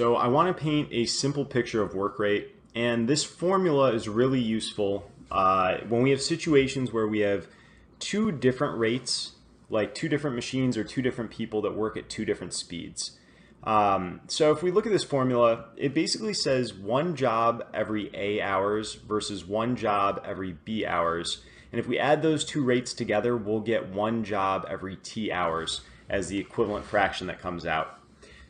So I want to paint a simple picture of work rate, and this formula is really useful when we have situations where we have two different rates, like two different machines or two different people that work at two different speeds. So if we look at this formula, it basically says one job every A hours versus one job every B hours. And if we add those two rates together, we'll get one job every T hours as the equivalent fraction that comes out.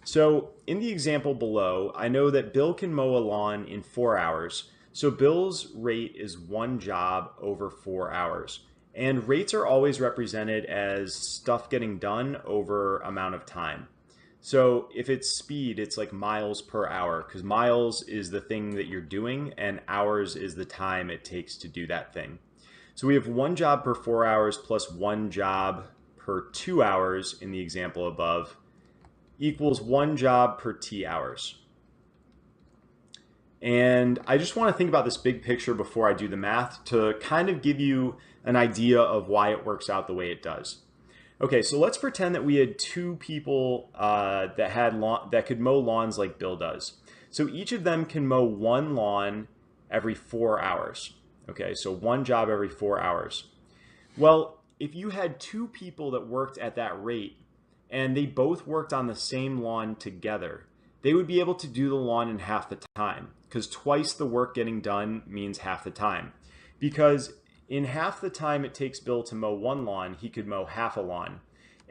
So in the example below, I know that Bill can mow a lawn in 4 hours. So Bill's rate is one job over 4 hours. And rates are always represented as stuff getting done over amount of time. So if it's speed, it's like miles per hour, because miles is the thing that you're doing and hours is the time it takes to do that thing. So we have one job per 4 hours plus one job per 2 hours in the example above equals one job per T hours. And I just want to think about this big picture before I do the math to kind of give you an idea of why it works out the way it does. Okay, so let's pretend that we had two people that could mow lawns like Bill does. So each of them can mow one lawn every 4 hours. Okay, so one job every 4 hours. Well, if you had two people that worked at that rate and they both worked on the same lawn together, they would be able to do the lawn in half the time, because twice the work getting done means half the time. Because in half the time it takes Bill to mow one lawn, he could mow half a lawn.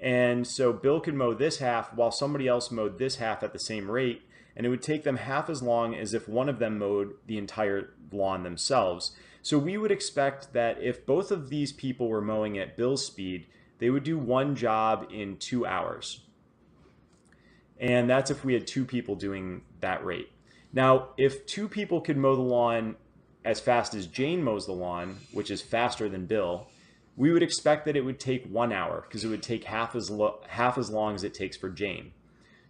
And so Bill could mow this half while somebody else mowed this half at the same rate, and it would take them half as long as if one of them mowed the entire lawn themselves. So we would expect that if both of these people were mowing at Bill's speed, they would do one job in 2 hours. And that's if we had two people doing that rate. Now, if two people could mow the lawn as fast as Jane mows the lawn, which is faster than Bill, we would expect that it would take 1 hour, because it would take half as long as it takes for Jane.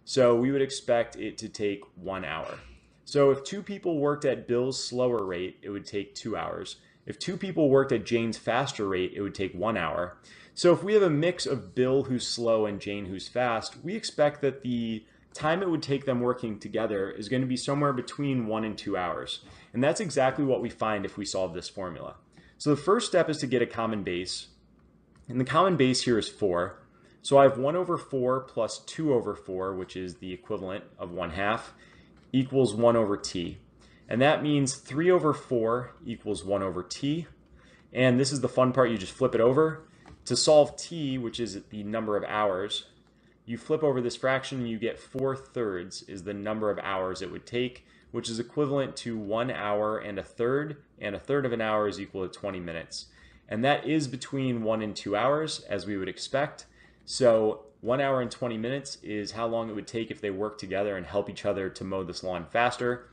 So we would expect it to take 1 hour. So if two people worked at Bill's slower rate, it would take 2 hours. If two people worked at Jane's faster rate, it would take 1 hour. So if we have a mix of Bill who's slow and Jane who's fast, we expect that the time it would take them working together is going to be somewhere between 1 and 2 hours. And that's exactly what we find if we solve this formula. So the first step is to get a common base. And the common base here is 4. So I have 1 over 4 plus 2 over 4, which is the equivalent of 1/2, equals 1 over t. And that means 3 over 4 equals 1 over t. And this is the fun part, you just flip it over. To solve t, which is the number of hours, you flip over this fraction and you get 4/3 is the number of hours it would take, which is equivalent to 1 hour and a third of an hour is equal to 20 minutes. And that is between 1 and 2 hours, as we would expect. So 1 hour and 20 minutes is how long it would take if they worked together and help each other to mow this lawn faster.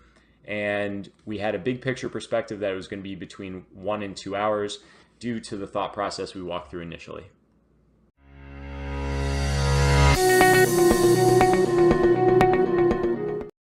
And we had a big picture perspective that it was going to be between 1 and 2 hours due to the thought process we walked through initially.